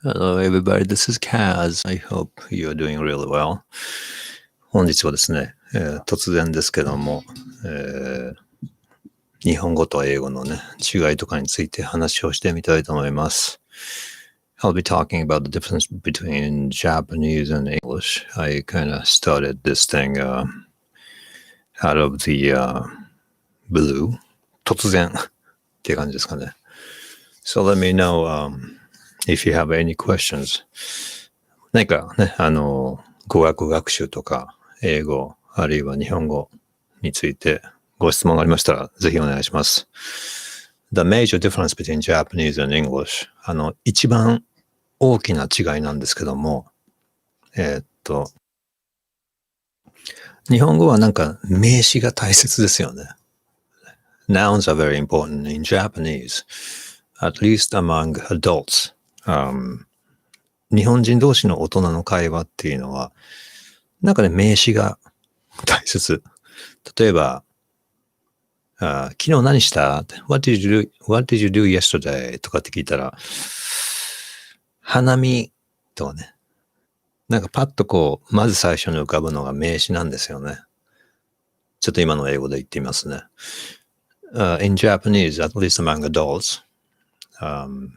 Hello everybody, this is Kaz. I hope you're doing really well. 本日はですね、突然ですけども、日本語と英語のね、違いとかについて話をしてみたいと思います。I'll be talking about the difference between Japanese and English. I kind of started this thing out of the blue. 突然っていう感じですかね。So let me know、if you have any questions. 何かね、語学学習とか英語、あるいは日本語についてご質問がありましたら、ぜひお願いします。The major difference between Japanese and English. 一番大きな違いなんですけども、日本語はなんか名詞が大切ですよね。Nouns are very important in Japanese, at least among adults. 日本人同士の大人の会話っていうのは、なんかね、名詞が大切。例えば、昨日何した？ What did you do yesterday? とかって聞いたら、Hanami とかね。なんかパッとこう、まず最初に浮かぶのが名詞なんですよね。ちょっと今の英語で言ってみますね。In Japanese, at least among adults,let's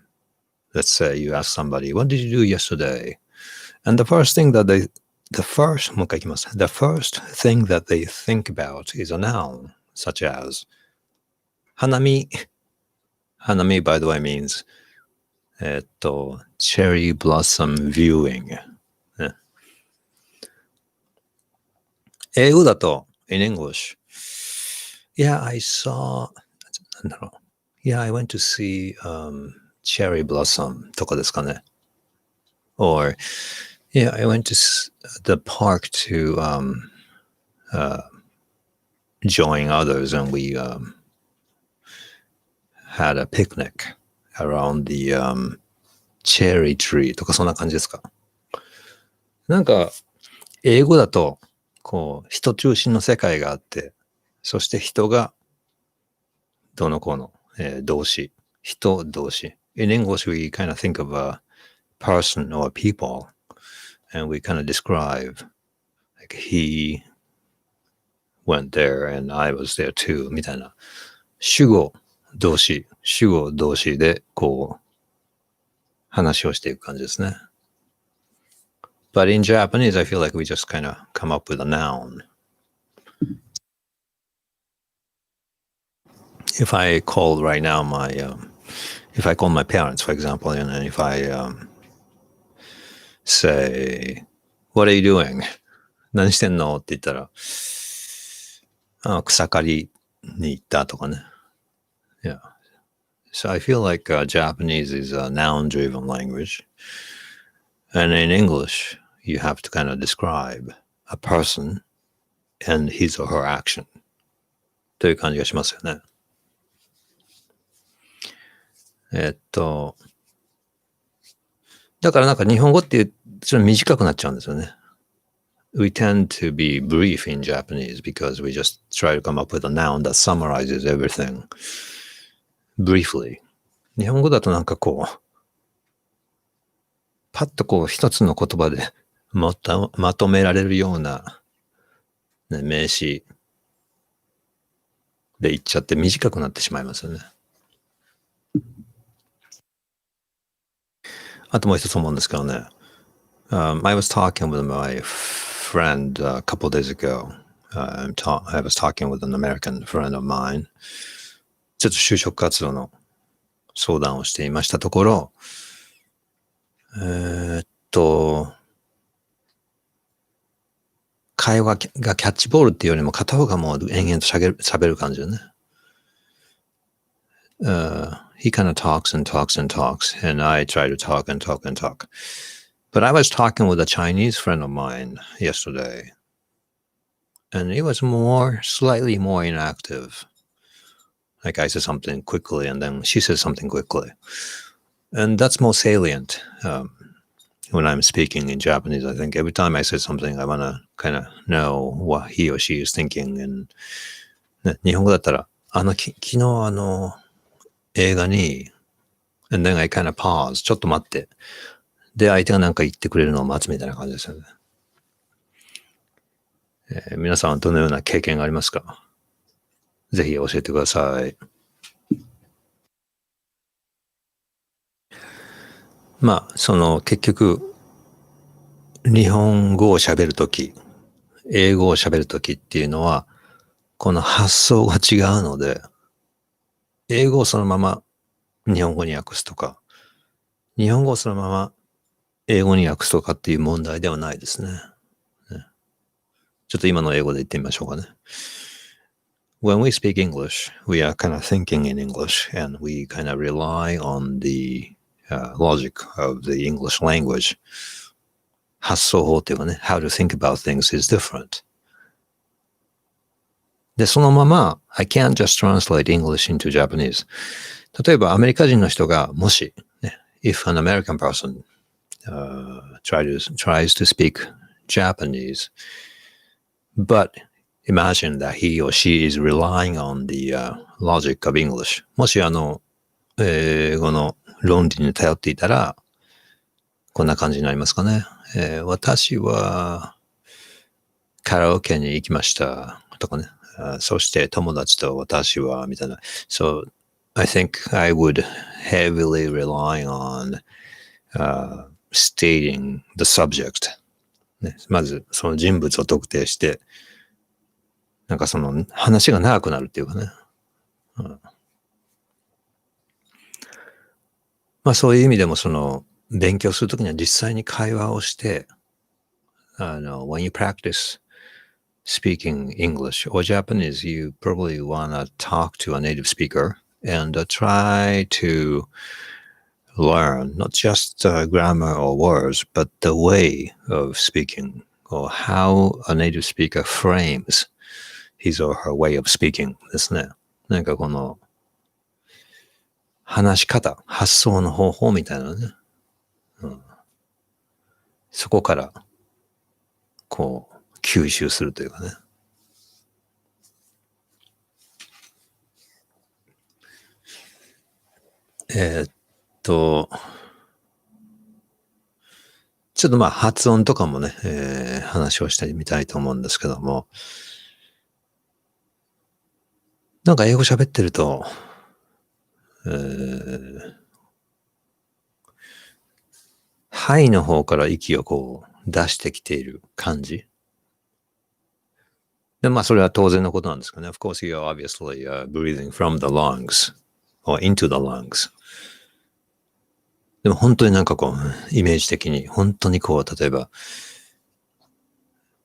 say you ask somebody, what did you do yesterday? And the first thing that the first thing that they think about is a noun, such as Hanami. Hanami, by the way, means cherry blossom viewing. ね、英語だと in English, yeah, I went to see、cherry blossom とかですかね。Or, yeah, I went to the park to、join others and we、had a picnic around the、cherry tree とかそんな感じですか。なんか、英語だと、こう、人中心の世界があって、そして人が、どうのこうの、動詞、人動詞。In English, we kind of think of a person or people, and we kind of describe, like, he went there and I was there too, みたいな。主語、動詞で、こう、話をしていく感じですね。But in Japanese, I feel like we just kind of come up with a noun. If I call right now if I call my parents, for example, and if I、say, what are you doing? 何してんのって言ったら、草刈りに行ったとかね。Yeah. So I feel like、Japanese is a noun-driven language. And in English, you have to kind of describe a person and his or her action. という感じがしますよね。だからなんか日本語ってちょっと短くなっちゃうんですよね。We tend to be brief in Japanese because we just try to come up with a noun that summarizes everything briefly. 日本語だとなんかこう、パッとこう一つの言葉でまとめられるような、ね、名詞で言っちゃって短くなってしまいますよね。あともう一つ思うんですけどね。I was talking with my friend、a couple days ago.、I was talking with an American friend of mine. ちょっと就職活動の相談をしていましたところ、会話がキャッチボールっていうよりも片方がもう延々と喋る感じでね。He kind of talks and talks and talks, and I try to talk and talk and talk. But I was talking with a Chinese friend of mine yesterday, and it was slightly more inactive. Like I said something quickly, and then she said something quickly. And that's more salient、when I'm speaking in Japanese. I think every time I say something, I want to kind of know what he or she is thinking. And ね、日本語だったら、昨日映画に、and then I kind of pause. ちょっと待って。で、相手が何か言ってくれるのを待つみたいな感じですよね。皆さんはどのような経験がありますか？ぜひ教えてください。まあ、結局、日本語を喋るとき、英語を喋るときっていうのは、この発想が違うので、英語をそのまま日本語に訳すとか、日本語をそのまま英語に訳すとかっていう問題ではないですね。ちょっと今の英語で言ってみましょうかね。When we speak English, we are kind of thinking in English and we kind of rely on the logic of the English language. 発想法っていうかね、how to think about things is different. で、そのまま、I can't just translate English into Japanese. 例えば、アメリカ人の人が、もし、ね、if an American person tries to speak Japanese, but imagine that he or she is relying on the logic of English. もし英語の論理に頼っていたら、こんな感じになりますかね。私はカラオケに行きましたとかね。そして友達と私はみたいな。So I think I would heavily rely on stating the subject. ね、まずその人物を特定して、なんかその話が長くなるっていうかね。まあそういう意味でも勉強するときには実際に会話をして、when you practice speaking English or Japanese, you probably want to talk to a native speaker and try to learn not just grammar or words, but the way of speaking or how a native speaker frames his or her way of speaking ですね。なんかこの話し方、発想の方法みたいなね。そこからこう吸収するというかね。ちょっとまあ発音とかもね、話をしてみたいと思うんですけども、なんか英語喋ってると、肺の方から息をこう出してきている感じ。で、まあそれは当然のことなんですけどね。Of course, you are obviously breathing from the lungs or into the lungs. でも本当になんかこう、イメージ的に、本当にこう、例えば、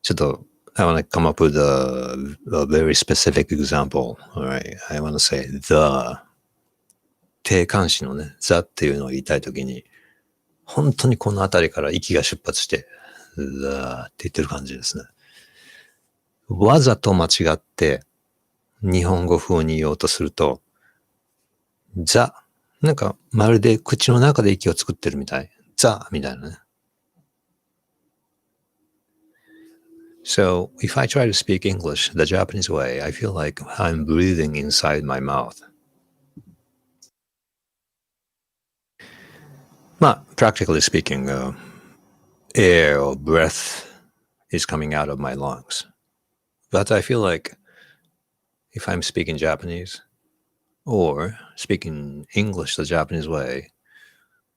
ちょっと、I want to come up with a very specific example. Alright. I want to say the 定冠詞のね、the っていうのを言いたいときに、本当にこのあたりから息が出発して、the って言ってる感じですね。わざと間違って日本語風に言おうとすると、the なんかまるで口の中で息を作ってるみたい。the みたいなね。So, if I try to speak English the Japanese way, I feel like I'm breathing inside my mouth. まあ、practically speaking, air or breath is coming out of my lungs. But I feel like if I'm speaking Japanese or speaking English the Japanese way,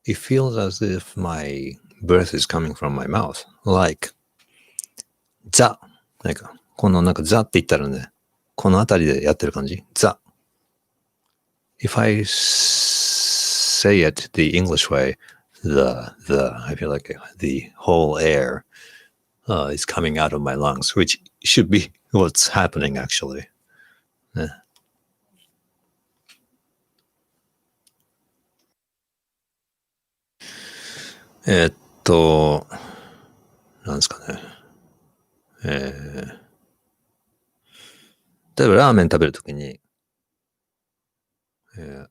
it feels as if my breath is coming from my mouth. Like, ザ。なんか、このなんかザって言ったらね、このあたりでやってる感じ。ザ。If I say it the English way, I feel like the whole air is coming out of my lungs, which should be what's happening actually. ね。なんですかね。例えばラーメン食べるときに、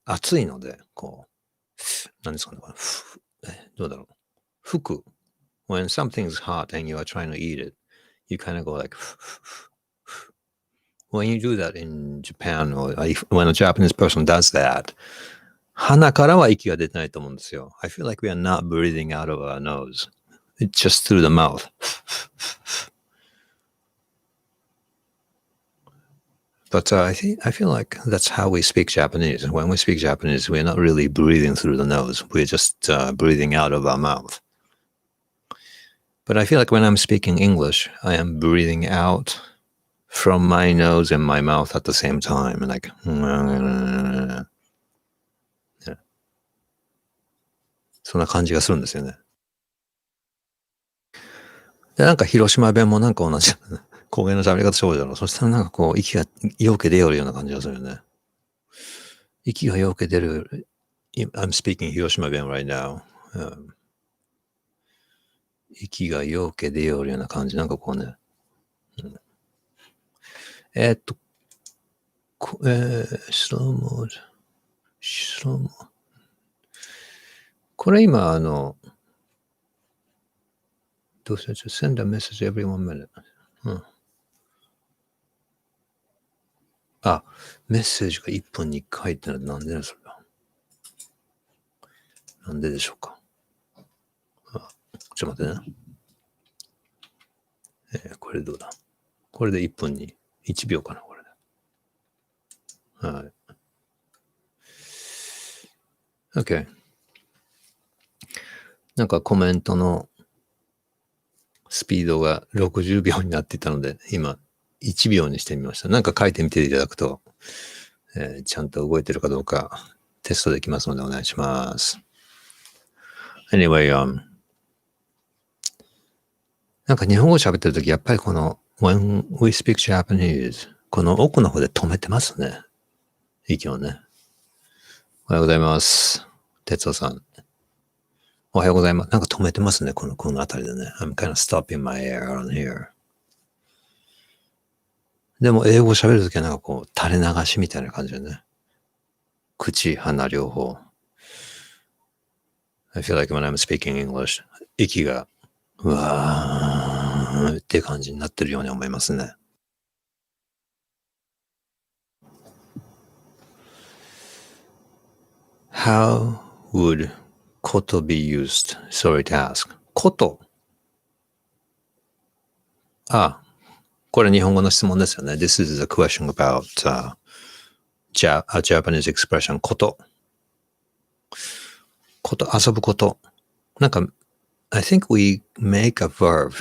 暑いので、こう、何ですかね、どうだろう。吹く。When something's hot and you are trying to eat it, you kind of go like, when you do that in Japan, or when a Japanese person does that, 鼻からは息が出てないと思うんですよ。I feel like we are not breathing out of our nose. It's just through the mouth. But I feel like that's how we speak Japanese. When we speak Japanese, we're not really breathing through the nose. We're just breathing out of our mouth. But I feel like when I'm speaking English, I am breathing out from my nose and my mouth at the same time. Like, yeah. そんな感じがするんですよね。で、なんか広島弁もなんか同じ。公園の喋り方そうだろう。そしたらなんかこう、息がよけ出よるような感じがするよね。息がよけ出る。I'm speaking 広島弁 right now. 息がよけ出よるような感じ。なんかこうね。スローモード。これ今、どうせ、send a message every 1 minute. あ、メッセージが1分に1回ってのはなんでね、それは。なんででしょうか。ちょっと待ってね。これどうだ。これで1分に1秒かな、これで。はい。OK。なんかコメントのスピードが60秒になっていたので、今1秒にしてみました。なんか書いてみていただくと、ちゃんと動いてるかどうかテストできますのでお願いします。Anyway, なんか日本語喋ってるとき、やっぱりこの When we speak Japanese この奥の方で止めてますね。息をね。おはようございます。哲夫さん。おはようございます。なんか止めてますね。このあたりでね。I'm kind of stopping my air on here. でも英語喋るときはなんかこう垂れ流しみたいな感じでね。口、鼻両方。I feel like when I'm speaking English, 息がうわーって感じになってるように思いますね。How would こと be used? Sorry to ask. こと。これ日本語の質問ですよね。This is a question about a Japanese expression こと。こと、遊ぶこと。なんか、I think we make a verb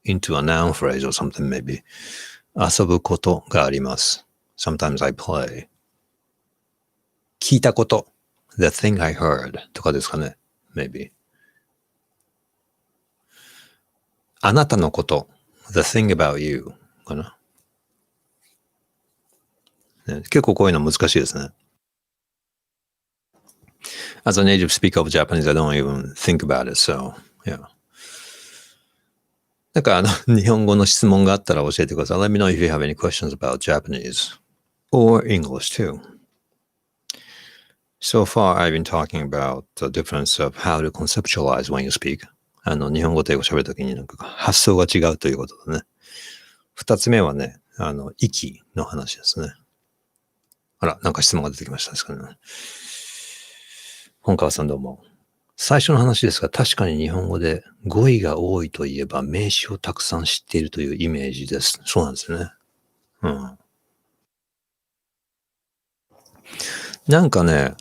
into a noun phrase or something maybe. 遊ぶことがあります。Sometimes I play. 聞いたこと。The thing I heard とかですかね。Maybe. あなたのこと。The thing about you かな。ね、結構こういうの難しいですね。As a native speaker of Japanese, I don't even think about it, so, yeah. なんか日本語の質問があったら教えてください。Let me know if you have any questions about Japanese or English too. So far, I've been talking about the difference of how to conceptualize when you speak. 日本語と英語喋るときになんか発想が違うということでね。二つ目はね、息の話ですね。あら、なんか質問が出てきましたですかね。本川さんどうも。最初の話ですが、確かに日本語で語彙が多いといえば名詞をたくさん知っているというイメージです。そうなんですね。なんかね、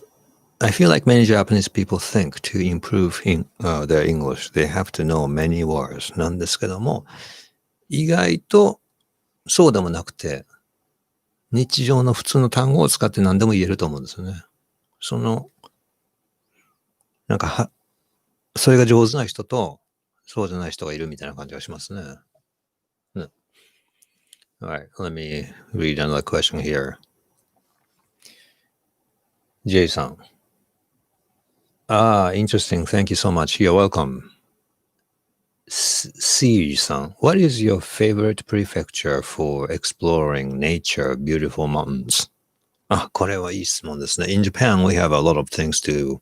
I feel like many Japanese people think to improve their English, they have to know many words なんですけども、意外とそうでもなくて、日常の普通の単語を使って何でも言えると思うんですよね。なんかそれが上手な人と、そうじゃない人がいるみたいな感じがしますね。ね。Alright, let me read another question here. J さん。interesting. Thank you so much. You're welcome. Siege さん。What is your favorite prefecture for exploring nature, beautiful mountains? これはいい質問ですね。In Japan, we have a lot of things to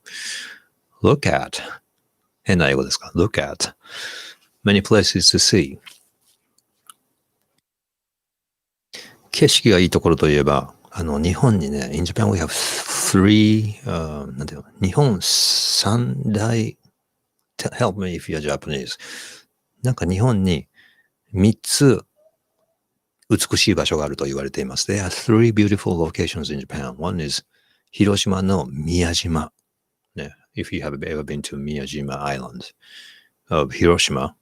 look at. 変な英語ですか ?look at. Many places to see. 景色がいいところといえば、日本にね、in Japan we have なんていうの、日本三大 help me if you're Japanese。なんか日本に3つ美しい場所があると言われています。There are three beautiful locations in Japan. One is 広島の宮島。ね、if you have ever been to Miyajima Island of 広島。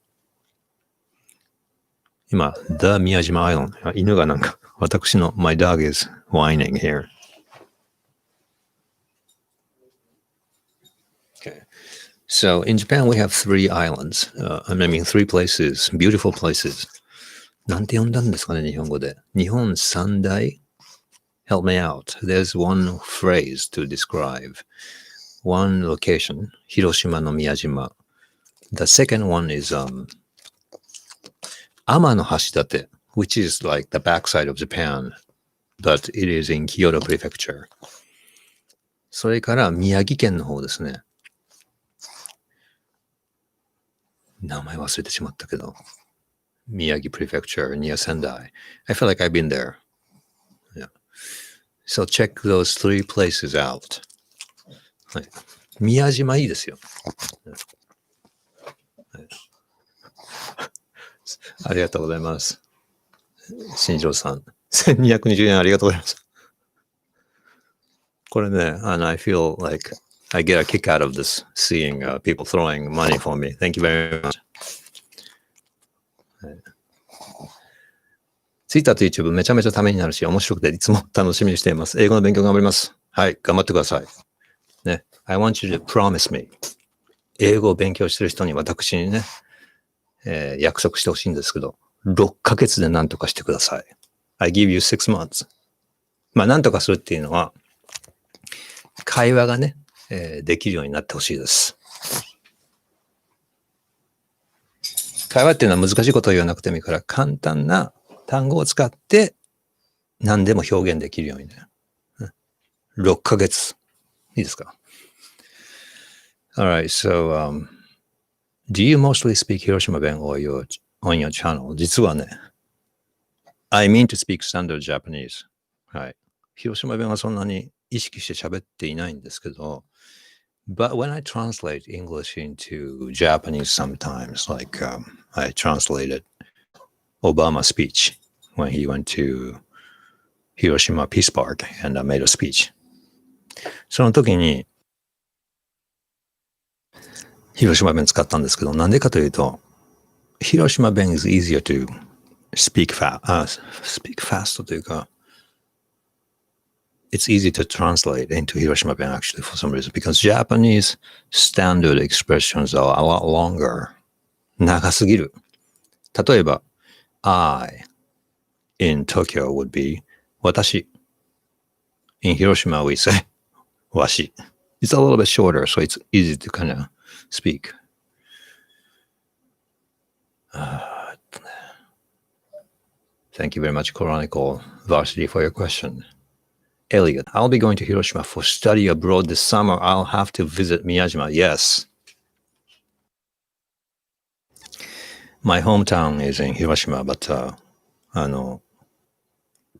今、The 宮島 Island。犬がなんか、私の My dog is whining here. Okay. So in Japan we have three islands. I mean three places, beautiful places. なんて呼んだんですかね、日本語で。日本三大 Help me out. There's one phrase to describe one location, 広島の宮島. The second one is 天橋立, which is like the backside of Japan, but it is in Kyoto Prefecture. それから宮城県の方ですね。名前忘れてしまったけど。宮城 Prefecture near Sendai. I feel like I've been there. Yeah. So check those three places out. はい、宮島いいですよ。はい、ありがとうございます。新庄さん。1220円ありがとうございます。これね、and I feel like I get a kick out of this, seeing people throwing money for me. Thank you very much. Twitter と YouTube めちゃめちゃためになるし、面白くていつも楽しみにしています。英語の勉強頑張ります。はい、頑張ってください。ね。I want you to promise me. 英語を勉強してる人に私にね、約束してほしいんですけど、6ヶ月で何とかしてください。I give you 6 months. まあ、何とかするっていうのは、会話がね、できるようになってほしいです。会話っていうのは難しいことを言わなくてもいいから、簡単な単語を使って何でも表現できるようにね。6ヶ月。いいですか？ Alright, so, do you mostly speak 広島弁 on your channel? 実はね、I mean to speak standard Japanese. はい。広島弁はそんなに意識して喋っていないんですけど、But when I translate English into Japanese sometimes, like I translated Obama's speech when he went to Hiroshima Peace Park and I made a speech. その時に広島弁使ったんですけど、なんでかというと、広島弁 is easier to speak fast というか、It's easy to translate into Hiroshima Ben actually for some reason because Japanese standard expressions are a lot longer. 長すぎる。例えば、I in Tokyo would be 私。In Hiroshima we say わし。It's a little bit shorter, so it's easy to kind of speak. Thank you very much, Chronicle Varsity, for your question.Elliot, I'll be going to Hiroshima for study abroad this summer. I'll have to visit Miyajima. Yes. My hometown is in Hiroshima, but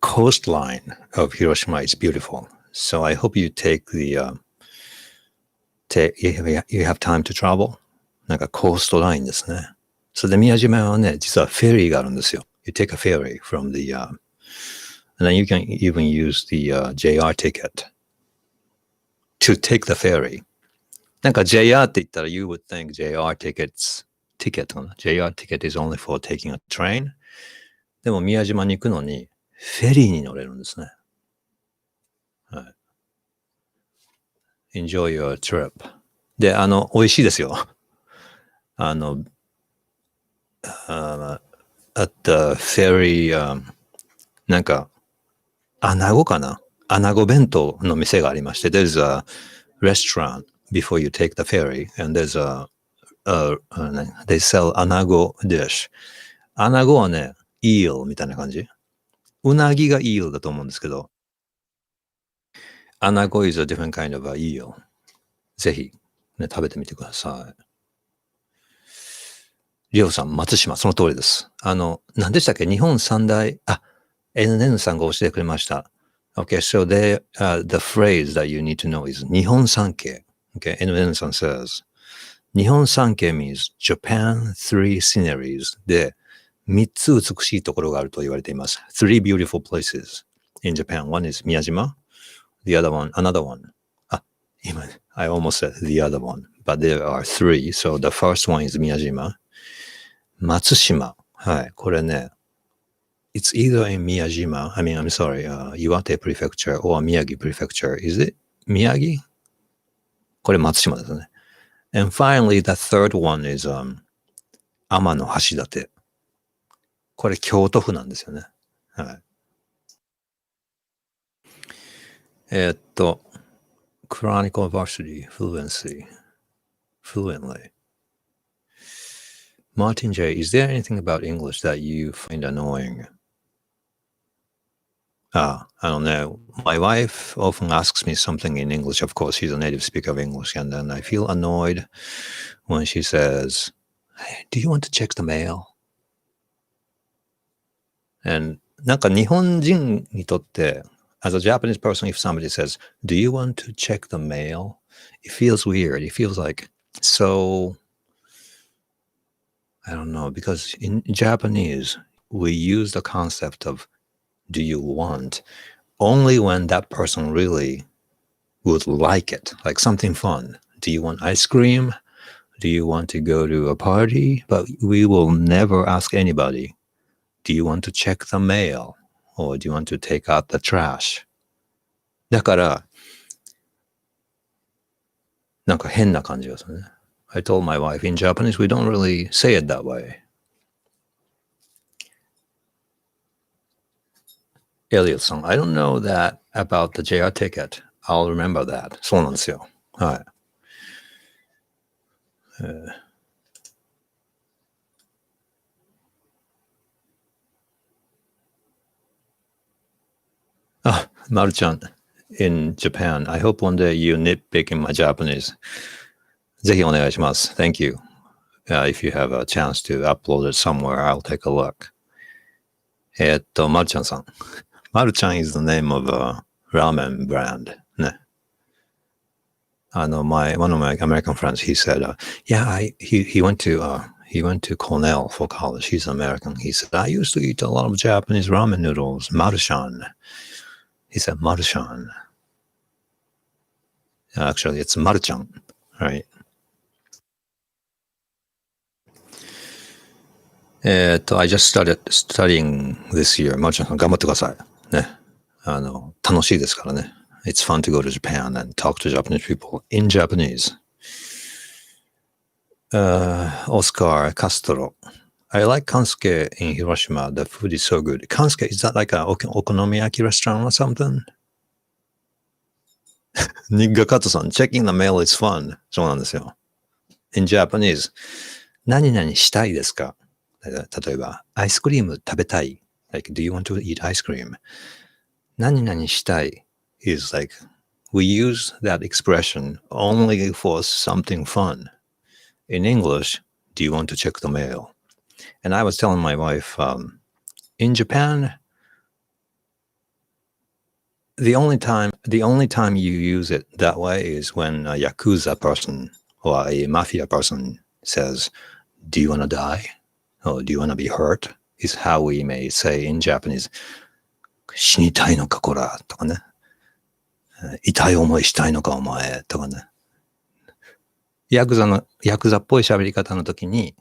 coastline of Hiroshima is beautiful. So I hope you take the you have time to travel. なんかコーストラインですね。それで宮島はね、実はフェリーがあるんですよ。You take a ferry from the and then you can even use the JR ticket to take the ferry. なんか JR って言ったら you would think JR ticket かな JR ticket is only for taking a train. でも宮島に行くのにフェリーに乗れるんですね。はい。Enjoy your trip. で、美味しいですよ。at the ferry, なんか、穴子かな穴子弁当の店がありまして、there's a restaurant before you take the ferry, and there's they sell 穴子 dish. 穴子はね、eel みたいな感じ。うなぎが eel だと思うんですけど、穴子 is a different kind of a eel. ぜひ、ね、食べてみてください。りょうさん、松島、その通りです。何でしたっけ日本三大、NN さんが教えてくれました。Okay, so the phrase that you need to know is 日本三景. Okay, and N-san says, 日本三景 means Japan three sceneries で、3つ美しいところがあると言われています。Three beautiful places in Japan. One is 宮島, the other one, another one. I almost said the other one, but there are three. So the first one is 宮島. 松島. はい、これね、It's either in Miyajima, I'm sorry, Iwate Prefecture or Miyagi Prefecture. Is it Miyagi? これ松島ですね。And finally, the third one is 天橋立。これ京都府なんですよね。はい。Chronicle Varsity Fluently. Martin J., is there anything about English that you find annoying? I don't know. My wife often asks me something in English. Of course, she's a native speaker of English. And then I feel annoyed when she says, hey, do you want to check the mail? And なんか日本人にとって、as a Japanese person, if somebody says, do you want to check the mail? It feels weird. It feels like so, I don't know, because in Japanese, we use the concept of do you want only when that person really would like it, like something fun. Do you want ice cream? Do you want to go to a party? But we will never ask anybody, do you want to check the mail? Or do you want to take out the trash? だから、なんか変な感じがするね。I told my wife, in Japanese, we don't really say it that way. Elliot さん、I don't know that about the JR ticket. I'll remember that. そうなんですよ。はい。マルちゃん、in Japan. I hope one day you nitpick in my Japanese. ぜひお願いします。Thank you. If you have a chance to upload it somewhere, I'll take a look. マルちゃんさん。マルちゃん is the name of a ramen brand. ね。one of my American friends, he said, he went to Cornell for college. He's American. He said, I used to eat a lot of Japanese ramen noodles, Maruchan. He said, Maruchan. Actually, it's Maruchan, right? I just started studying this year. Maruchan さん頑張ってください。ね。楽しいですからね。It's fun to go to Japan and talk to Japanese people in Japanese. Oscar Castro. I like Kansuke in Hiroshima. The food is so good. Kansuke, is that like an okonomiyaki restaurant or something? ニッガカトさん、checking the mail is fun. そうなんですよ。In Japanese, 何々したいですか？例えば、アイスクリーム食べたい。Like, do you want to eat ice cream? 何々したい is like, we use that expression only for something fun. In English, do you want to check the mail? And I was telling my wife, in Japan, the only time you use it that way is when a Yakuza person or a mafia person says, do you want to die? Or do you want to be hurt? Is how we may say in Japanese, 死にたいのかこらとかね。痛い思いしたいのかお前とかね。ヤクザっぽい喋り方の時に、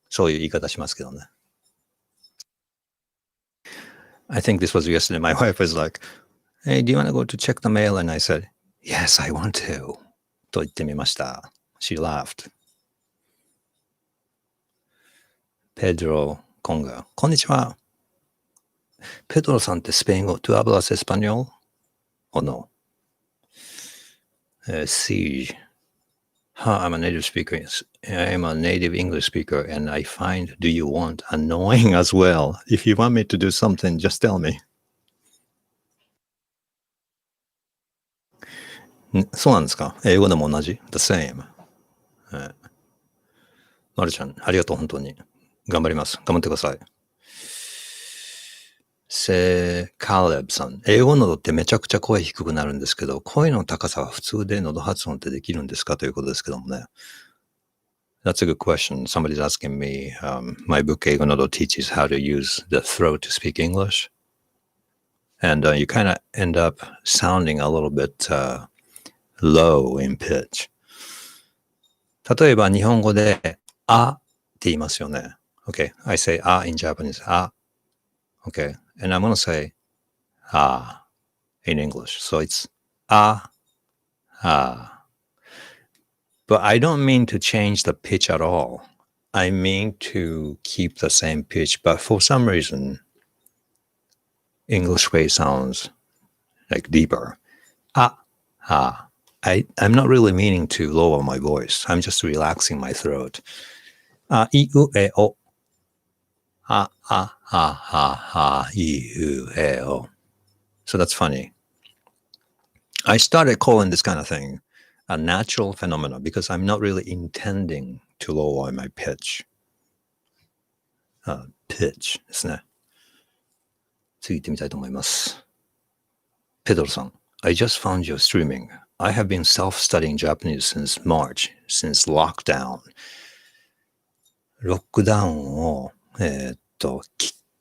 そういう言い方しますけどね。I think this was yesterday. My wife was like, hey, do you want to go to check the mail? And I said, yes, I want to. と言ってみました。She laughed. Pedro Conga. こんにちは。ペドロさんってスペイン語、¿tú hablas español? ¿O no? Siege. I'm a native speaker. I am a native English speaker, and I find do you want annoying as well. If you want me to do something, just tell me. そうなんですか？英語でも同じ？ The same. まるちゃん、ありがとう、本当に。頑張ります。頑張ってください。カーレブさん。英語喉ってめちゃくちゃ声低くなるんですけど、声の高さは普通で喉発音ってできるんですかということですけどもね。That's a good question. Somebody's asking me, my book 英語喉 teaches how to use the throat to speak English. And you kind of end up sounding a little bit low in pitch. 例えば日本語であって言いますよね。Okay, I say あ in Japanese. あ Okay, and I'm going to say in English. So it's ah. But I don't mean to change the pitch at all. I mean to keep the same pitch, but for some reason, English way sounds like deeper. I'm not really meaning to lower my voice. I'm just relaxing my throat. I, u, e, o. I, u, e, o. So that's funny. I started calling this kind of thing a natural phenomenon because I'm not really intending to lower my pitch. Pitch ですね。次行ってみたいと思います。ペドロさん。I just found your streaming. I have been self-studying Japanese since March, since lockdown. ロックダウンを、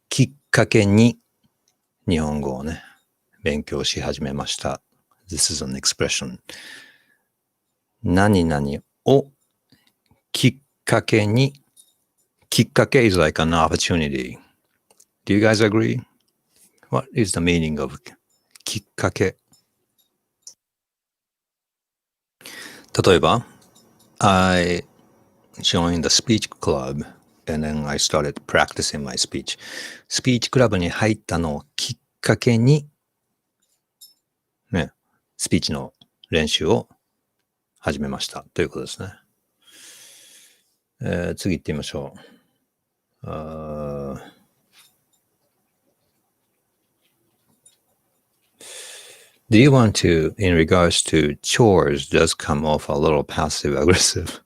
きっかけに日本語をね、勉強し始めました。This is an expression. 何々をきっかけに、きっかけ is like an opportunity. Do you guys agree? What is the meaning of きっかけ？例えば、I joined the speech club and then I started practicing my speech. スピーチクラブに入ったのをきっかけに、ね、スピーチの練習を始めましたということですね。次行ってみましょう。Do you want to, in regards to chores, does come off a little passive aggressive?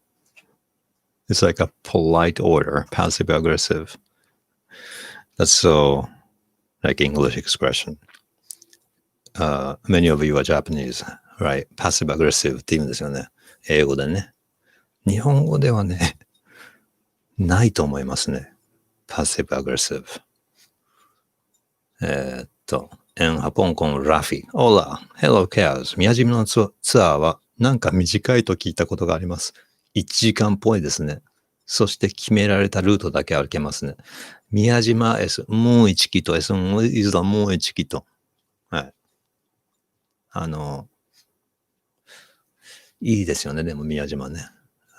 It's like a polite order, passive aggressive. That's so like English expression. Many of you are Japanese, right? Passive aggressive って言うんですよね。英語でね。日本語ではね、ないと思いますね。passive aggressive. En Japón con Rafi. Hola, hello, Chaos. 宮島のツアーはなんか短いと聞いたことがあります。1時間っぽいですね。そして決められたルートだけ歩けますね。宮島 es muy chiquito. Es una isla muy chiquito. はい。いいですよね。でも宮島ね。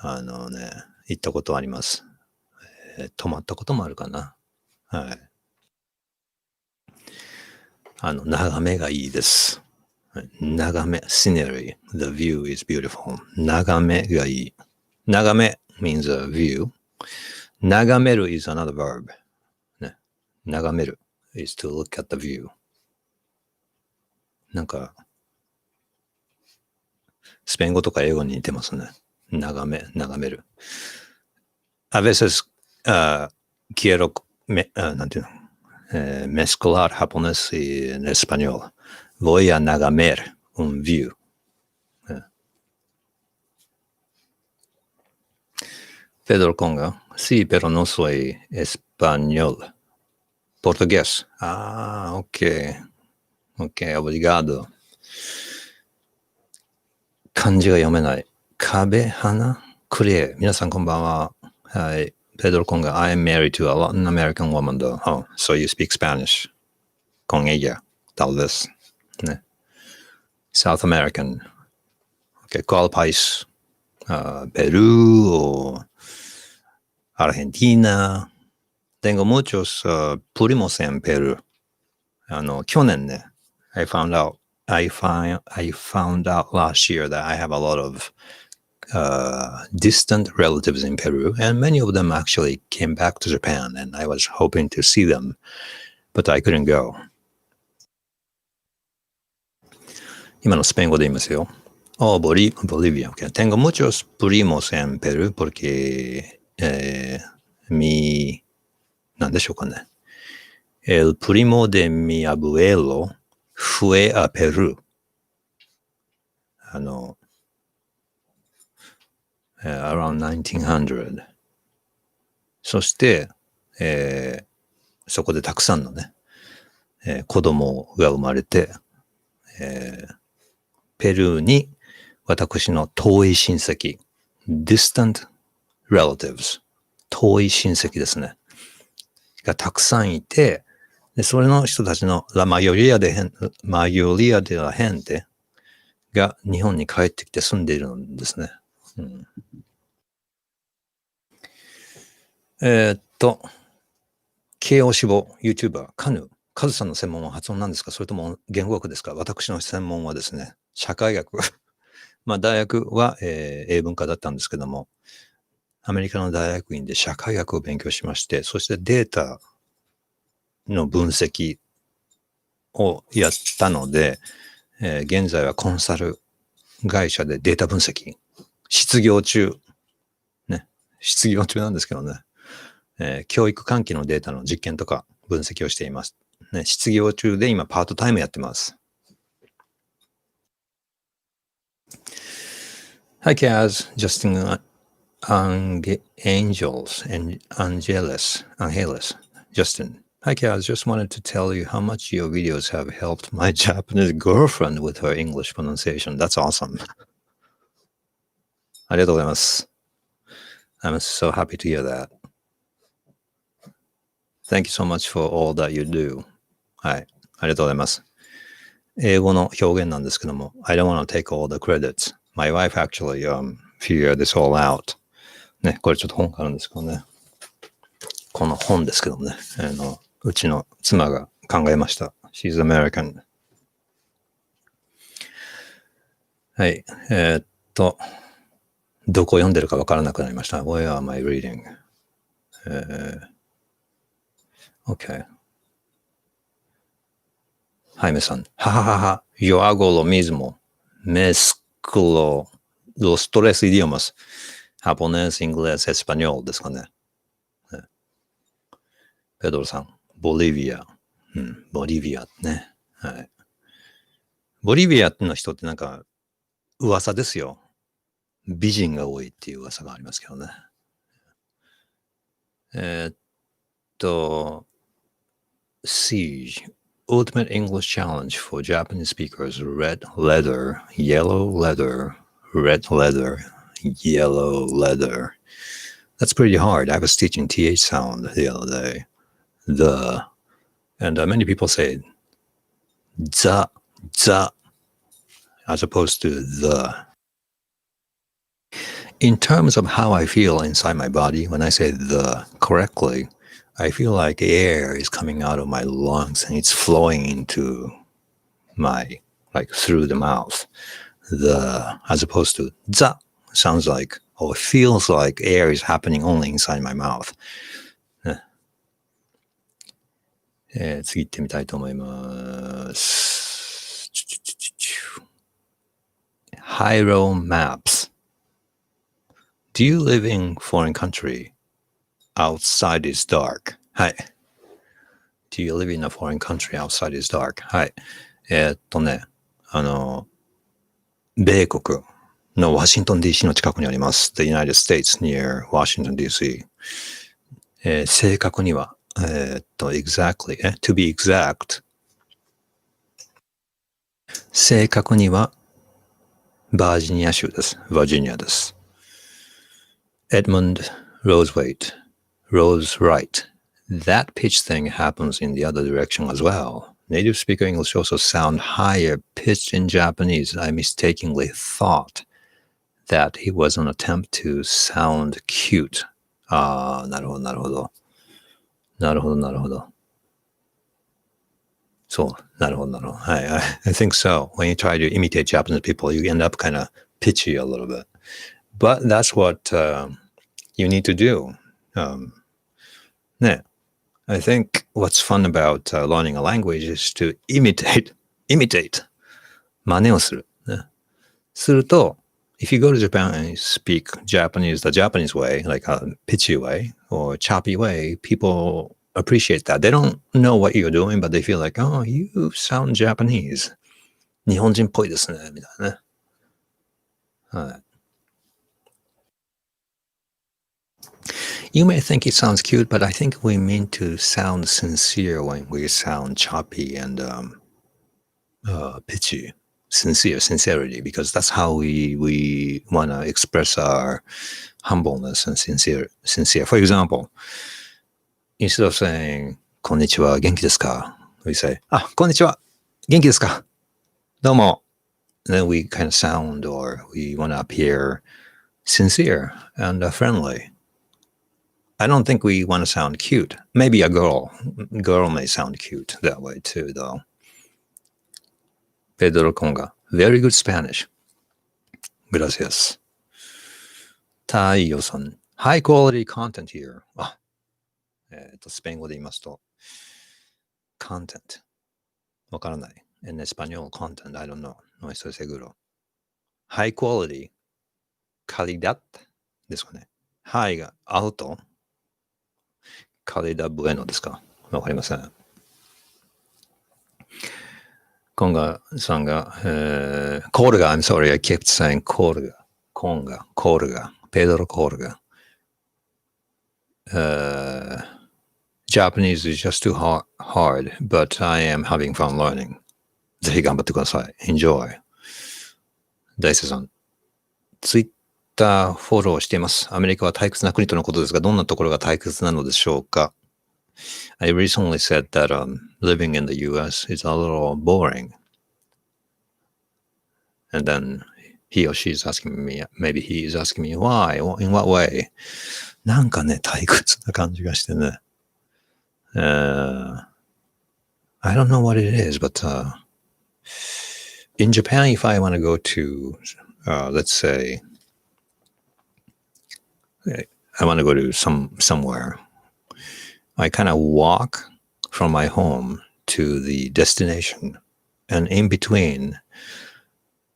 行ったことあります。泊まったこともあるかな。はい。眺めがいいです。眺め、scenery. The view is beautiful. 眺めがいい。眺め means a view. 眺める is another verb. ね。眺める is to look at the view. なんか、スペイン語とか英語に似てますね。眺める。A veces quiero, なんていうのmezclar japonés y en español. Voy a nagamer un view. Pedro Conga. Sí, pero no soy español. Portugués. Ok. Ok, obrigado. 漢字が読めない。壁花クリエ。皆さんこんばんは。はい。Pedro Conga, I am married to a Latin American woman though. Oh, so you speak Spanish. Con ella, tal vez. ¿Ne? South American. Okay, ¿cuál país? Perú o Argentina. Tengo muchos primos en Perú. 去年ね、I found out last year that I have a lot of distant relatives in Peru, and many of them actually came back to Japan, and I was hoping to see them, but I couldn't go. 今のスペイン語で言いますよ。Bolivia. Okay. Tengo muchos primos en Perú porque なんでしょうかね。El primo de mi abuelo fue a Perú. Around 1900. そして、そこでたくさんのね、子供が生まれて、ペルーに私の遠い親戚、distant relatives、遠い親戚ですね、がたくさんいて、でそれの人たちのラマヨリアでla genteが日本に帰ってきて住んでいるんですね。慶応志望 YouTuber、カズさんの専門は発音なんですか？それとも言語学ですか？私の専門はですね、社会学。まあ大学は、英文科だったんですけども、アメリカの大学院で社会学を勉強しまして、そしてデータの分析をやったので、現在はコンサル会社でデータ分析、失業中なんですけどね、教育関係のデータの実験とか分析をしています。ね、失業中で今パートタイムやってます。Hi, Kaz. Justin Angelis. Justin. Hi, Kaz. Just wanted to tell you how much your videos have helped my Japanese girlfriend with her English pronunciation. That's awesome. ありがとうございます。I'm so happy to hear that. Thank you so much for all that you do. はい。ありがとうございます。英語の表現なんですけども、I don't want to take all the credits. My wife actually figured this all out. ね、これちょっと本があるんですけどね。この本ですけどもね。うちの妻が考えました。She's American. はい。どこを読んでるかわからなくなりました。Where am I reading? Okay. ハイメさん。はははは。Yo hago lo mismo. Mezclo los tres idiomas. ハポネス、イングレス、エスパニョールですかね。ペドロさん。ボリビア。ボリビアね。はい。ボリビアの人ってなんか噂ですよ。美人が多いっていう噂がありますけどね。Siege. Ultimate English Challenge for Japanese speakers. Red leather, yellow leather, red leather, yellow leather. That's pretty hard. I was teaching TH sound the other day. And many people say the, as opposed to the. In terms of how I feel inside my body, when I say the correctly, I feel like air is coming out of my lungs and it's flowing into my, like through the mouth. The, as opposed to the, sounds like, or feels like air is happening only inside my mouth. 次行ってみたいと思います。Hyro Maps. Do you live in foreign country? Outside is dark. はい。Do you live in a foreign country? Outside is dark. はい。米国のワシントン DC の近くにあります。The United States near Washington DC。正確には、exactly, to be exact。正確には、バージニア州です。バージニアです。Edmund Rosewaite, Rose Wright. That pitch thing happens in the other direction as well. Native speaker English also sound higher pitched in Japanese. I mistakenly thought that it was an attempt to sound cute. ああ、なるほど、なるほど。なるほど、なるほど。そう、なるほど、なるほど。はい、I think so. When you try to imitate Japanese people, you end up kind of pitchy a little bit. But that's what you need to do. ね。I think what's fun about learning a language is to imitate. 真似をする。ね。すると、if you go to Japan and speak Japanese the Japanese way, like a pitchy way or choppy way, people appreciate that. They don't know what you're doing, but they feel like, oh, you sound Japanese. 日本人っぽいですね、みたいなね。はい。You may think it sounds cute, but I think we mean to sound sincere when we sound choppy and pitchy. Sincerity, because that's how we want to express our humbleness and sincere. For example, instead of saying, こんにちは、元気ですか? We say, こんにちは、元気ですか? どうも. Then we kind of sound, or we want to appear sincere and friendly. I don't think we want to sound cute. Maybe a girl may sound cute that way too, though. Pedro Conga, very good Spanish. Gracias. Taiyo-san, high quality content here. スペイン語で言いますと、content. わからない。En español, content, I don't know. No estoy seguro. High quality. calidad ですかね。high が alto。calidad bueno ですか。わかりません。コンガさんが、コールガ、I'm sorry, I kept saying コールガ。コンガ、コールガ。ペドロコールガ。Japanese is just too hard, but I am having fun learning. ぜひ頑張ってください。Enjoy. 大勢さん。ツイッターフォローしています。アメリカは退屈な国とのことですが、どんなところが退屈なのでしょうか？ I recently said that living in the US is a little boring. And then he or she is asking me, maybe he is asking me, why? In what way? なんかね、退屈な感じがしてね。I don't know what it is, but in Japan, if I want to go to, let's say, I want to go to somewhere, I kind of walk from my home to the destination. And in between,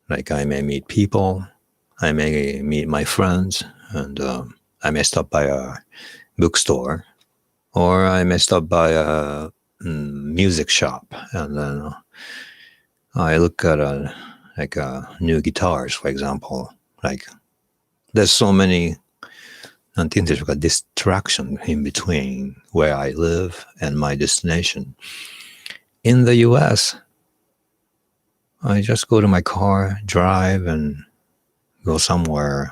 like I may meet people, I may meet my friends, and I may stop by a bookstore, or I may stop by a music shop, and then I look at new guitars, for example. Like there's so many なんて言うんでしょうか distraction in between where I live and my destination. In the US, I just go to my car, drive, and go somewhere.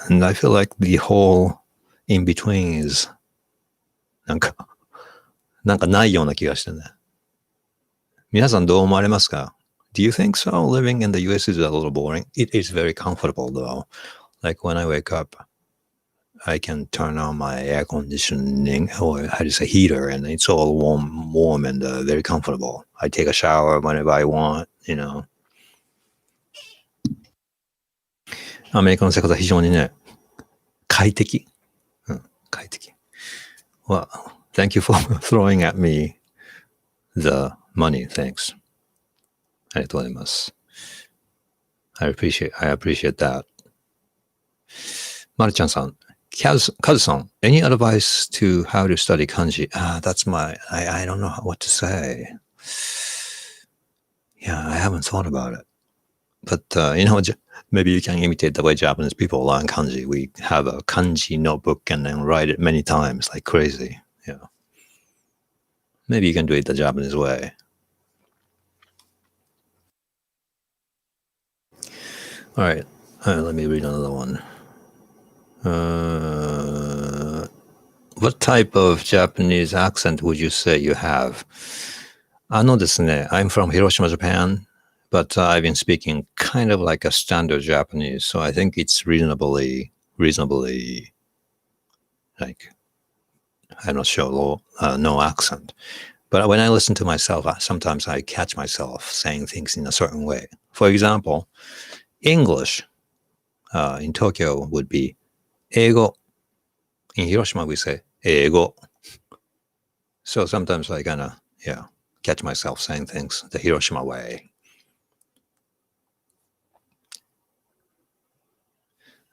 And I feel like the whole in between is なんかないような気がしてね。皆さんどう思われますか？ Do you think so? Living in the US is a little boring. It is very comfortable though. Like when I wake up, I can turn on my air conditioning, or how do you say, heater, and it's all warm and very comfortable. I take a shower whenever I want, you know. アメリカの生活は非常にね、快適。快適。Well, thank you for throwing at me the money. Thanks. ありがとうございます。I appreciate that. まるちゃんさん。Kaz-san, any advice to how to study kanji? That's I don't know what to say. Yeah, I haven't thought about it. But, maybe you can imitate the way Japanese people learn kanji. We have a kanji notebook and then write it many times like crazy. Yeah. Maybe you can do it the Japanese way. All right. Let me read another one. What type of Japanese accent would you say you have? ですね, I'm from Hiroshima, Japan, but I've been speaking kind of like a standard Japanese, so I think it's reasonably, like, I'm not sure, no accent. But when I listen to myself, sometimes I catch myself saying things in a certain way. For example, English in Tokyo would be 英語. In Hiroshima, we say 英語. So sometimes I kind of, catch myself saying things the Hiroshima way.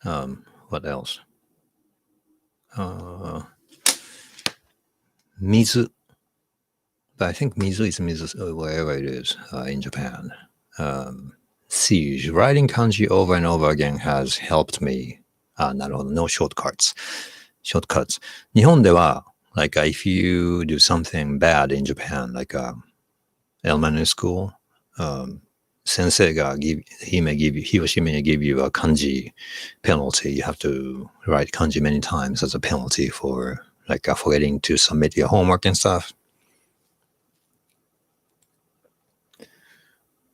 What else? 水. But I think mizu is mizu wherever it is in Japan. Siege. Writing kanji over and over again has helped me. なるほど。No shortcuts. Shortcuts. 日本では、like if you do something bad in Japan, like elementary school, 先生がhe or she may give you a kanji penalty. You have to write kanji many times as a penalty for like forgetting to submit your homework and stuff.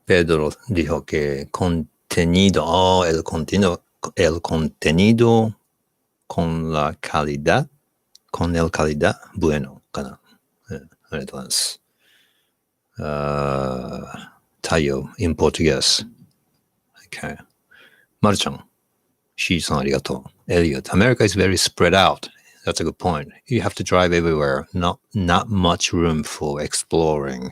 Pedro dijo que contenido, el contenido con la calidad, con el calidad bueno かな。ありがとうございます。Tayo in Portuguese. Okay. まるちゃん。シーさんありがとう。Elliot. America is very spread out. That's a good point. You have to drive everywhere. Not much room for exploring.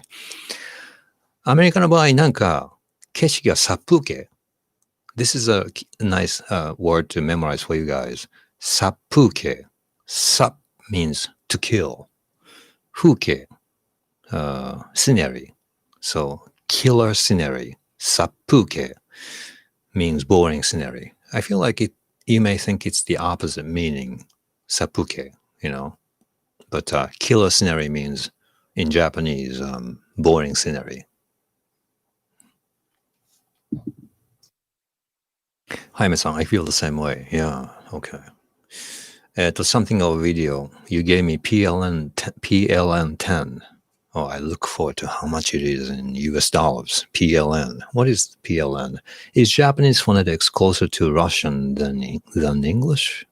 アメリカの場合なんか景色が殺風景。This is a nice word to memorize for you guys. 殺風景。Sap means to kill. 風景。Scenery. So killer scenery. 殺風景 means boring scenery. I feel like you may think it's the opposite meaning. 殺風景, you know. But killer scenery means in Japanese boring scenery. Jaime-san, I feel the same way. Yeah, okay. Something of a video. You gave me PLN 10. Oh, I look forward to how much it is in US dollars. PLN. What is PLN? Is Japanese phonetics closer to Russian than English?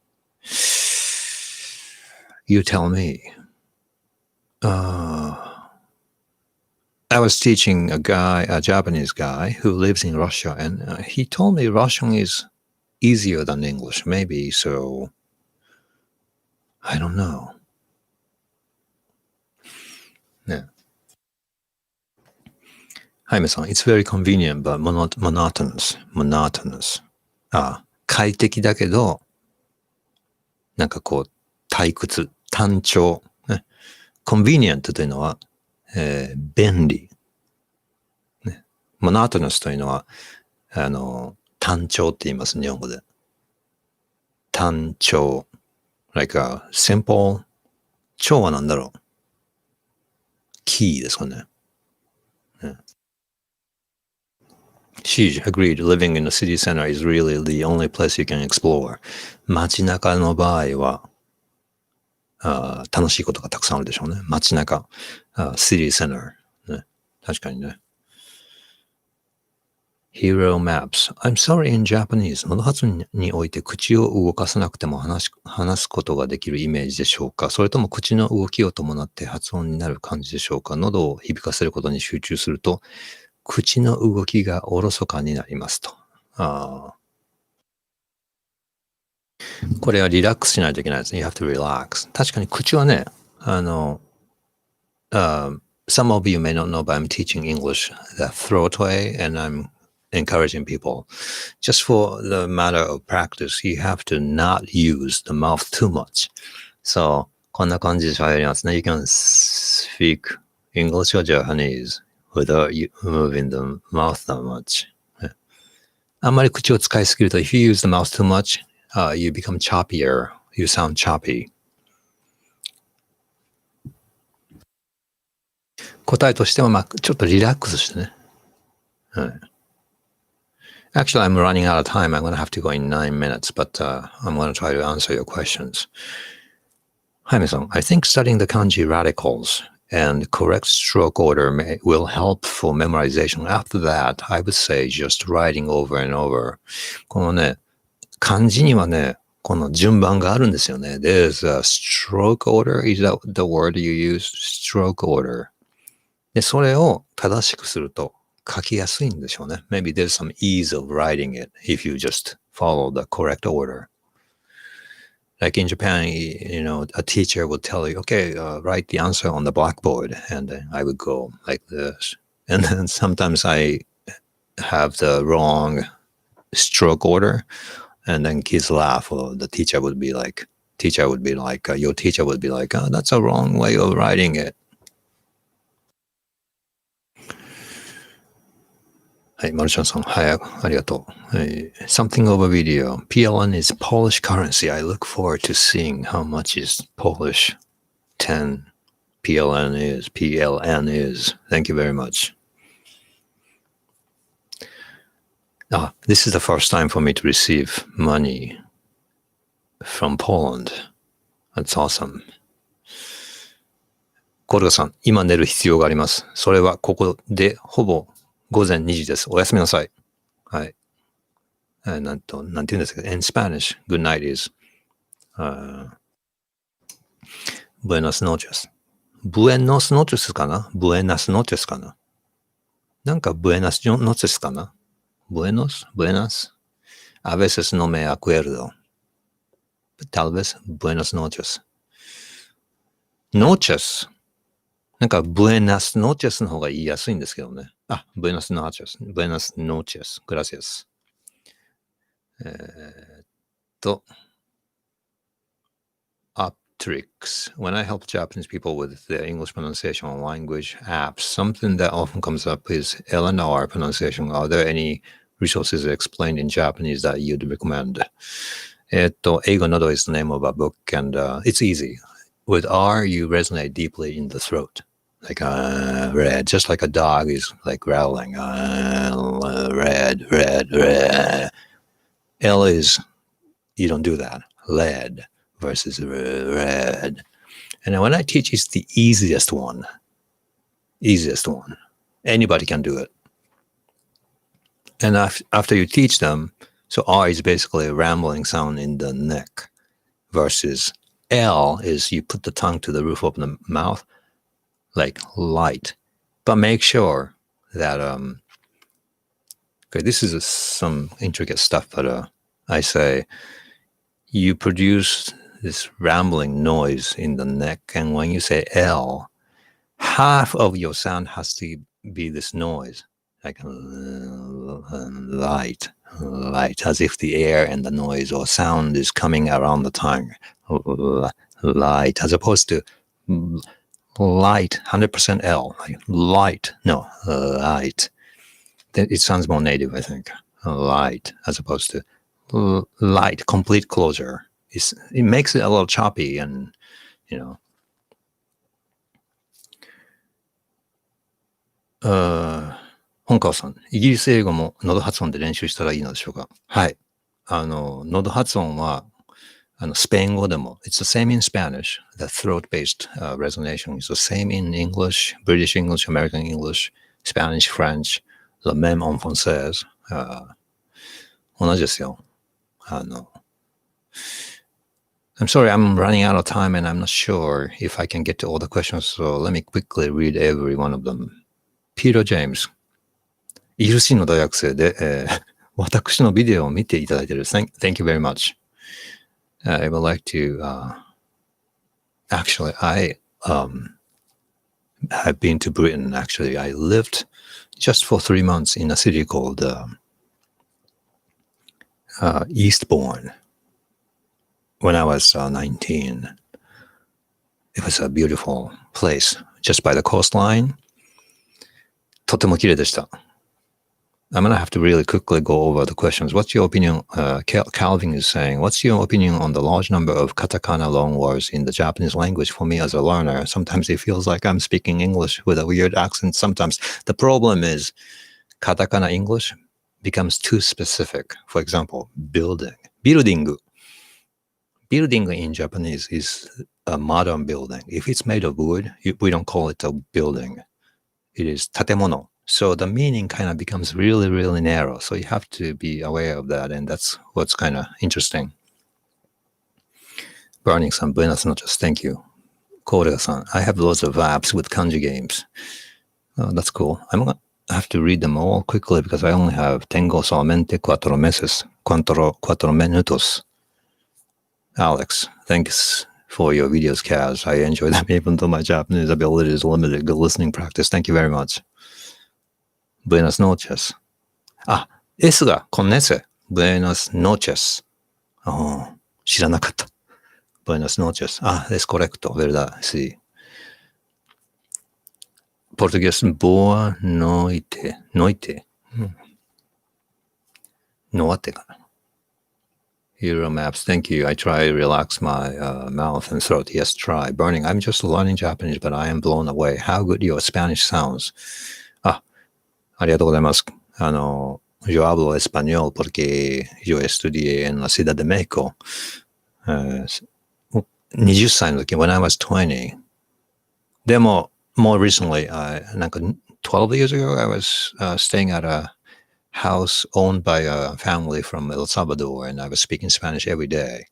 You tell me. I was teaching a Japanese guy who lives in Russia, and he told me Russian is easier than English. Maybe so. I don't know. Yeah. Jaime-san, it's very convenient, but monotonous. 快適だけど、なんかこう、退屈、単調。ね、convenient というのは、便利。ね、monotonous というのは、単調って言います、日本語で。単調。like simple. 調は何だろう。キーですかね。She agreed. Living in the city center is really the only place you can explore. 街中の場合は、楽しいことがたくさんあるでしょうね。街中、city center、ね。確かにね。Hero maps. I'm sorry in Japanese. 喉発音において口を動かさなくても話すことができるイメージでしょうか？それとも口の動きを伴って発音になる感じでしょうか？喉を響かせることに集中すると、口の動きがおろそかになりますと。これはリラックスしないといけないですね。You have to relax. 確かに口はね、some of you may not know, but I'm teaching English the throat way, and I'm encouraging people. Just for the matter of practice, you have to not use the mouth too much. So, こんな感じで喋りますね。You can speak English or Japanese without moving the mouth that much. あんまり口を使いすぎると、if you use the mouth too much, you become choppier. You sound choppy. 答えとしては、ちょっとリラックスしてね。はい。Actually, I'm running out of time. I'm going to have to go in 9 minutes, but I'm going to try to answer your questions. Jaime-san, I think studying the kanji radicals and correct stroke order will help for memorization. After that, I would say just writing over and over. このね、漢字にはね、この順番があるんですよね。There's a stroke order. Is that the word you use? Stroke order. で、それを正しくすると書きやすいんでしょうね。Maybe there's some ease of writing it if you just follow the correct order. Like in Japan, you know, a teacher would tell you, okay, write the answer on the blackboard. And I would go like this. And then sometimes I have the wrong stroke order. And then kids laugh. Or the teacher would be like, your teacher would be like, oh, that's a wrong way of writing it. はい、マルシャンさん、はい、ありがとう。Something over video. PLN is Polish currency. I look forward to seeing how much is Polish 10 PLN is. PLN is. Thank you very much. This is the first time for me to receive money from Poland. That's awesome. コルガさん、今寝る必要があります。それはここでほぼ午前2時です。おやすみなさい。はい。なんて言うんですか ?In Spanish, good night is、Buenas noches。Buenos noches かな ?Buenas noches かななんか Buenas noches かな Buenas。A veces no me acuerdo。Tal vez Buenas noches。Noches。なんか Buenas noches の方が言いやすいんですけどね。Buenas noches。Buenas noches。Gracias。Optrix. When I help Japanese people with their English pronunciation on language apps, something that often comes up is L&R pronunciation. Are there any resources explained in Japanese that you'd recommend? 英語など is the name of a book, and it's easy. With R, you resonate deeply in the throat. Like red, just like a dog is like growling. Red. L is, you don't do that. Lead versus red. And when I teach, it's the easiest one. Anybody can do it. And after you teach them, so R is basically a rambling sound in the neck versus L is you put the tongue to the roof of the mouth, like light. But make sure that, okay, this is some intricate stuff, but I say you produce this rambling noise in the neck, and when you say L, half of your sound has to be this noise, like light, as if the air and the noise or sound is coming around the tongue. Light, as opposed to light, 100% L, like light, no, light. It sounds more native, I think. Light, as opposed to light, complete closure. It makes it a little choppy and, you know. 本川さん、イギリス英語も喉発音で練習したらいいのでしょうか？はい。喉発音は、スペイン語でも、it's the same in Spanish. The throat-based resonation is the same in English, British English, American English, Spanish, French, le même en français. 同じですよ。I'm sorry, I'm running out of time and I'm not sure if I can get to all the questions, so let me quickly read every one of them. Peter James. イギリス人の大学生で、私のビデオを見ていただいている。Thank you very much. I would like to, actually, I have been to Britain, actually. I lived just for 3 months in a city called Eastbourne when I was 19. It was a beautiful place just by the coastline. とても綺麗でした。I'm going to have to really quickly go over the questions. What's your opinion? Calvin is saying, what's your opinion on the large number of katakana loan words in the Japanese language for me as a learner? Sometimes it feels like I'm speaking English with a weird accent. Sometimes the problem is katakana English becomes too specific. For example, building. Building in Japanese is a modern building. If it's made of wood, we don't call it a building. It is tatemono. So the meaning kind of becomes really, really narrow. So you have to be aware of that. And that's what's kind of interesting. Burning-san, buenas noches. Thank you. Korega-san, I have lots of apps with kanji games. That's cool. I'm going to have to read them all quickly because I only have Tengo solamente 4 meses. 4 minutos. Alex, thanks for your videos, Kaz. I enjoy them even though my Japanese ability is limited. Good listening practice. Thank you very much. Buenas noches. S がcon ese. Buenas noches. 知らなかった。Buenas noches. Es correcto, ¿verdad? Sí. Portugués, boa noite. Noite. のわってかな。Euro maps, thank you. I try to relax my mouth and throat. Yes, try. Burning. I'm just learning Japanese, but I am blown away. How good your Spanish sounds. ありがとうございます。Yo hablo español porque yo estudié en la ciudad de México. 20歳の時, when I was 20. でも, more recently, なんか12 years ago, I was staying at a house owned by a family from El Salvador, and I was speaking Spanish every day.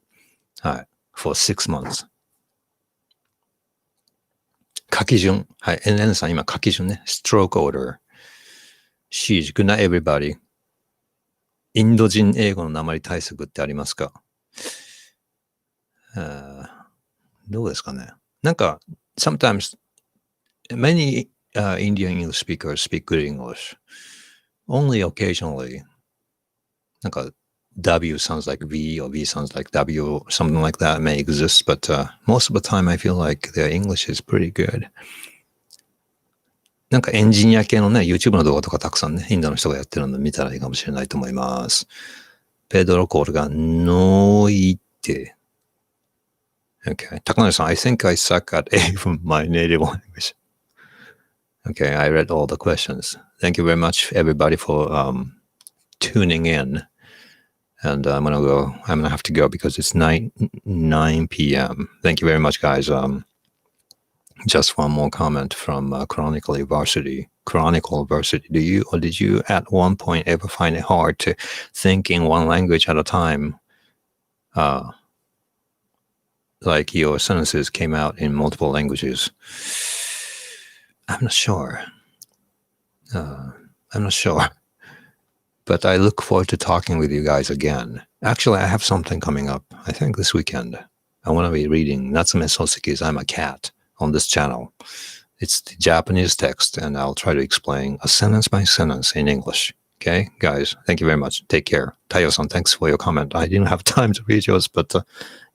はい。for 6 months. 書き順。はい。NN さん、今書き順ね。stroke order. Sheesh, good night everybody. インド人英語の訛り対策ってありますか？どうですかね。なんか、sometimes, many Indian English speakers speak good English. Only occasionally, なんか W sounds like V or V sounds like W or something like that may exist, but most of the time I feel like their English is pretty good. なんかエンジニア系のね、YouTube の動画とかたくさんね、インドの人がやってるので見たらいいかもしれないと思います。ペドロコールがノイテ。Okay. 高梨さん、I think I suck at A from my native language. Okay, I read all the questions. Thank you very much, everybody, for tuning in. And I'm gonna have to go because it's 9 p.m. Thank you very much, guys. Just one more comment from Chronicle Varsity. Did you at one point ever find it hard to think in one language at a time? Like your sentences came out in multiple languages. I'm not sure. But I look forward to talking with you guys again. Actually, I have something coming up. I think this weekend. I want to be reading Natsume Soseki's I'm a Cat on this channel. It's the Japanese text, and I'll try to explain a sentence by sentence in English. Okay, guys, thank you very much. Take care. Tayo-san, thanks for your comment. I didn't have time to read yours, but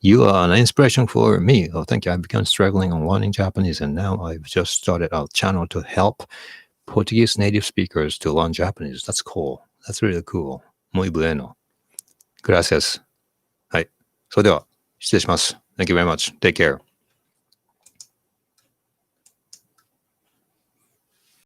you are an inspiration for me. Oh, thank you. I've begun struggling on learning Japanese, and now I've just started a channel to help Portuguese native speakers to learn Japanese. That's cool. That's really cool. Muy bueno. Gracias. はい。それでは、失礼します。Thank you very much. Take care.